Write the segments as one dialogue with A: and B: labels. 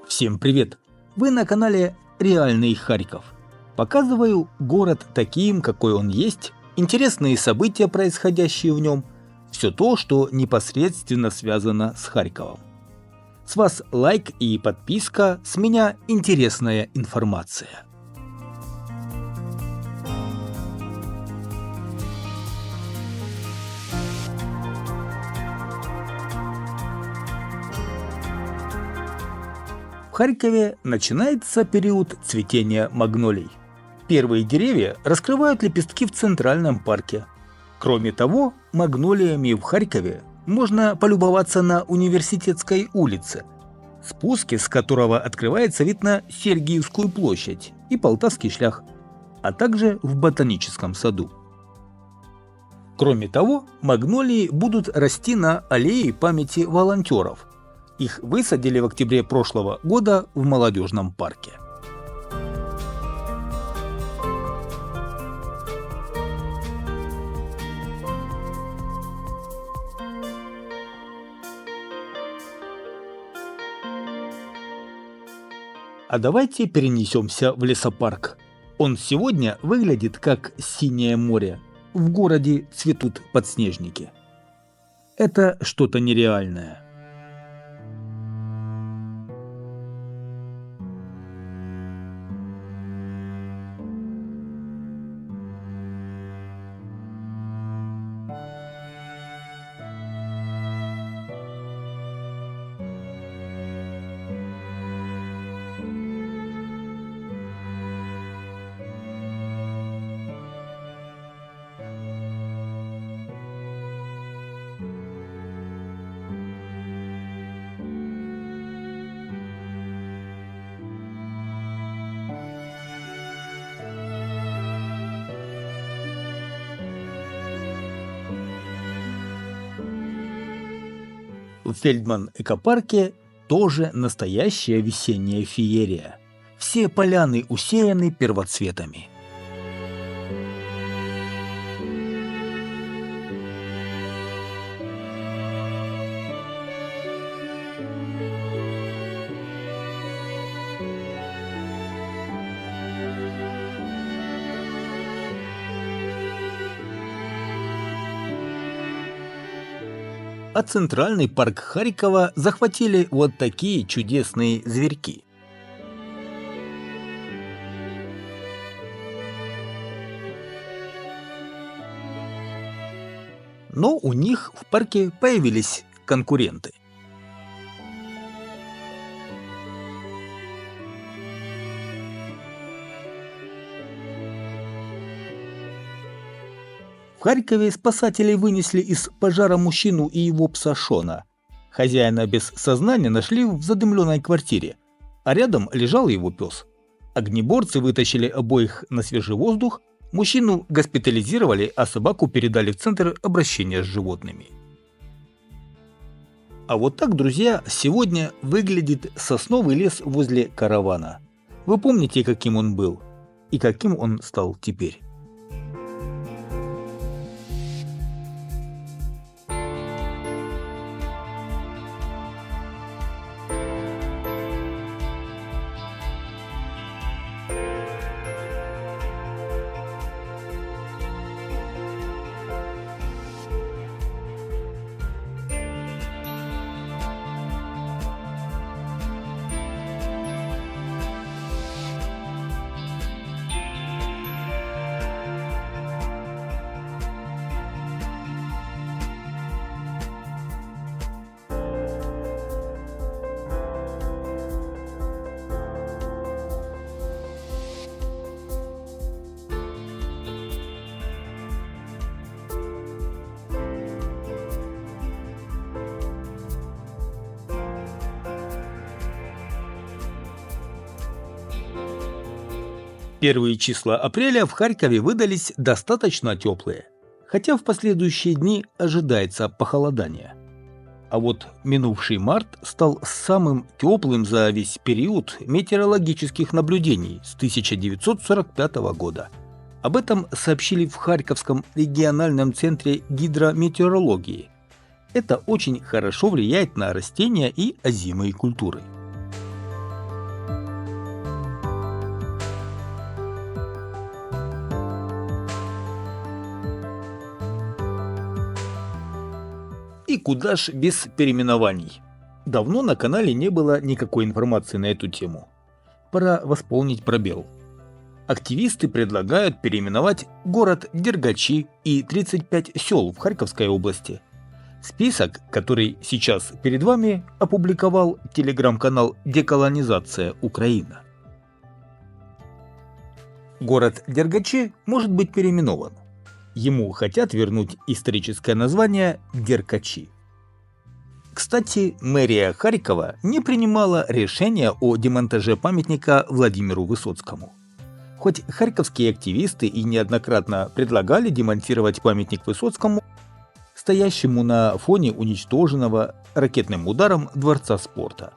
A: Всем привет! Вы на канале Реальный Харьков. Показываю город таким, какой он есть, интересные события, происходящие в нем, все то, что непосредственно связано с Харьковом. С вас лайк и подписка, с меня интересная информация. В Харькове начинается период цветения магнолий. Первые деревья раскрывают лепестки в Центральном парке. Кроме того, магнолиями в Харькове можно полюбоваться на Университетской улице, спуске с которого открывается вид на Сергиевскую площадь и Полтавский шлях, а также в Ботаническом саду. Кроме того, магнолии будут расти на аллее памяти волонтеров. Их высадили в октябре прошлого года в молодежном парке. А давайте перенесемся в лесопарк. Он сегодня выглядит как синее море. В городе цветут подснежники. Это что-то нереальное. В Фельдман-экопарке тоже настоящая весенняя феерия. Все поляны усеяны первоцветами. А центральный парк Харькова захватили вот такие чудесные зверьки. Но у них в парке появились конкуренты. В Харькове спасатели вынесли из пожара мужчину и его пса Шона. Хозяина без сознания нашли в задымленной квартире, а рядом лежал его пес. Огнеборцы вытащили обоих на свежий воздух, мужчину госпитализировали, а собаку передали в центр обращения с животными. А вот так, друзья, сегодня выглядит сосновый лес возле каравана. Вы помните, каким он был и каким он стал теперь? Первые числа апреля в Харькове выдались достаточно теплые, хотя в последующие дни ожидается похолодание. А вот минувший март стал самым теплым за весь период метеорологических наблюдений с 1945 года. Об этом сообщили в Харьковском региональном центре гидрометеорологии. Это очень хорошо влияет на растения и озимые культуры. И куда ж без переименований. Давно на канале не было никакой информации на эту тему. Пора восполнить пробел. Активисты предлагают переименовать город Дергачи и 35 сел в Харьковской области. Список, который сейчас перед вами, опубликовал телеграм-канал «Деколонизация Украина». Город Дергачи может быть переименован. Ему хотят вернуть историческое название Деркачи. Кстати, мэрия Харькова не принимала решения о демонтаже памятника Владимиру Высоцкому. Хоть харьковские активисты и неоднократно предлагали демонтировать памятник Высоцкому, стоящему на фоне уничтоженного ракетным ударом Дворца спорта.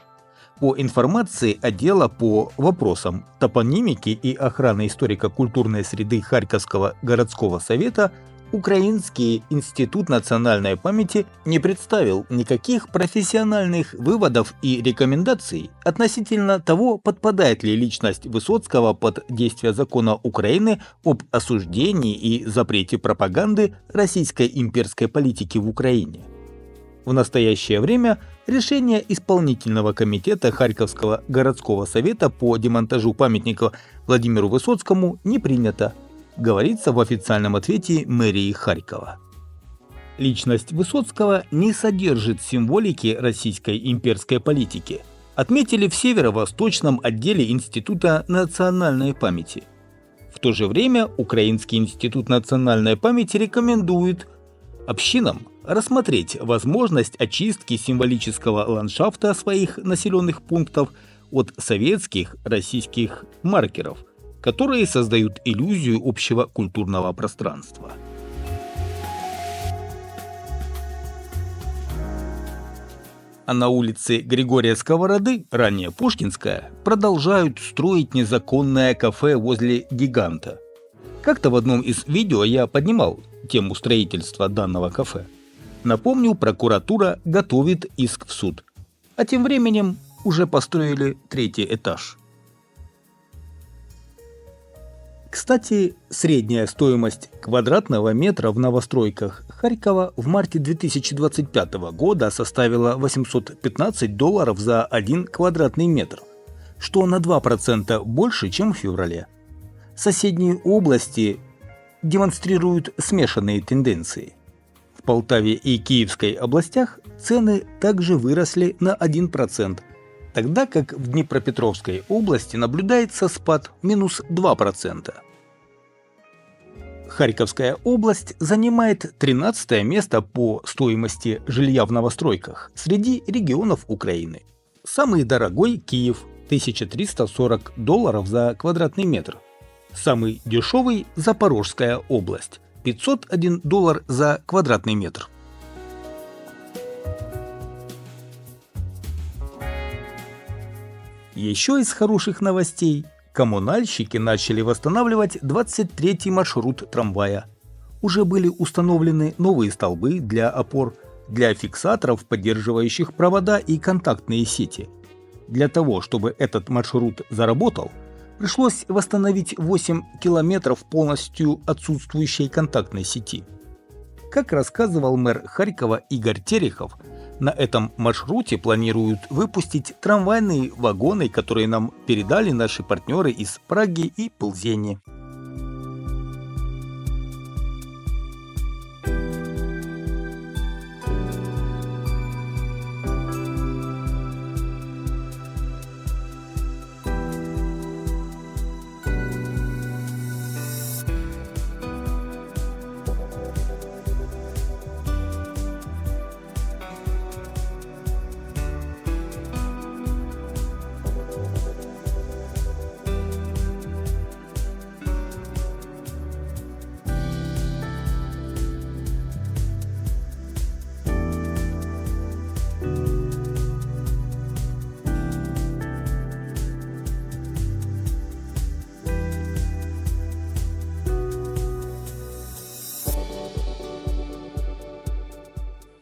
A: По информации отдела по вопросам топонимики и охраны историко-культурной среды Харьковского городского совета, Украинский институт национальной памяти не представил никаких профессиональных выводов и рекомендаций относительно того, подпадает ли личность Высоцкого под действие закона Украины об осуждении и запрете пропаганды российской имперской политики в Украине. В настоящее время решение исполнительного комитета Харьковского городского совета по демонтажу памятника Владимиру Высоцкому не принято, говорится в официальном ответе мэрии Харькова. Личность Высоцкого не содержит символики российской имперской политики, отметили в Северо-Восточном отделе Института национальной памяти. В то же время Украинский институт национальной памяти рекомендует общинам рассмотреть возможность очистки символического ландшафта своих населенных пунктов от советских российских маркеров, которые создают иллюзию общего культурного пространства. А на улице Григория Сковороды, ранее Пушкинская, продолжают строить незаконное кафе возле Гиганта. Как-то в одном из видео я поднимал тему строительства данного кафе. Напомню, прокуратура готовит иск в суд. А тем временем уже построили 3-й этаж. Кстати, средняя стоимость квадратного метра в новостройках Харькова в марте 2025 года составила $815 за 1 квадратный метр, что на 2% больше, чем в феврале. Соседние области демонстрируют смешанные тенденции. В Полтаве и Киевской областях цены также выросли на 1%, тогда как в Днепропетровской области наблюдается спад минус 2%. Харьковская область занимает 13 место по стоимости жилья в новостройках среди регионов Украины. Самый дорогой Киев – $1340 за квадратный метр. Самый дешевый – Запорожская область – $501 за квадратный метр. Еще из хороших новостей – коммунальщики начали восстанавливать 23-й маршрут трамвая. Уже были установлены новые столбы для опор, для фиксаторов, поддерживающих провода и контактные сети. Для того, чтобы этот маршрут заработал, пришлось восстановить 8 километров полностью отсутствующей контактной сети. Как рассказывал мэр Харькова Игорь Терехов, на этом маршруте планируют выпустить трамвайные вагоны, которые нам передали наши партнеры из Праги и Плзени.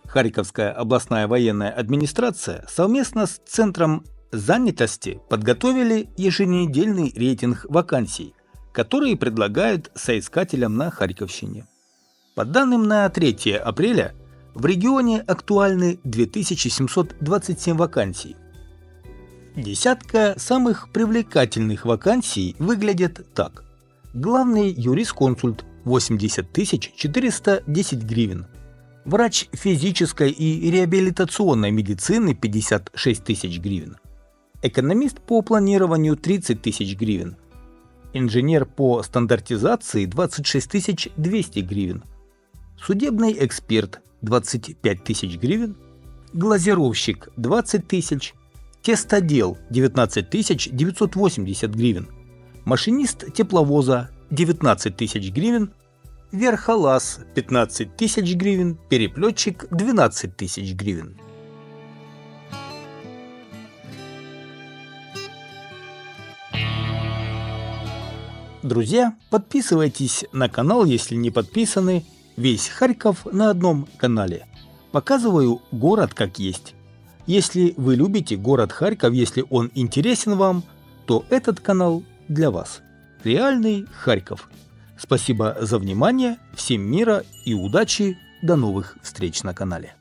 A: Харьковская областная военная администрация совместно с Центром занятости подготовили еженедельный рейтинг вакансий, которые предлагают соискателям на Харьковщине. По данным на 3 апреля, В регионе актуальны 2727 вакансий. Десятка самых привлекательных вакансий выглядят так. Главный юрисконсульт – 80 410 гривен. Врач физической и реабилитационной медицины – 56 тысяч гривен. Экономист по планированию – 30 тысяч гривен. Инженер по стандартизации – 26 200 гривен. Судебный эксперт – 25 тысяч гривен. Глазировщик – 20 тысяч. Тестодел – 19 980 гривен. Машинист тепловоза – 19 тысяч гривен. Верхолаз – 15 тысяч гривен. Переплетчик – 12 тысяч гривен. Друзья, подписывайтесь на канал, если не подписаны. Весь Харьков на одном канале. Показываю город как есть. Если вы любите город Харьков, если он интересен вам, то этот канал для вас. Реальный Харьков. Спасибо за внимание, всем мира и удачи, до новых встреч на канале.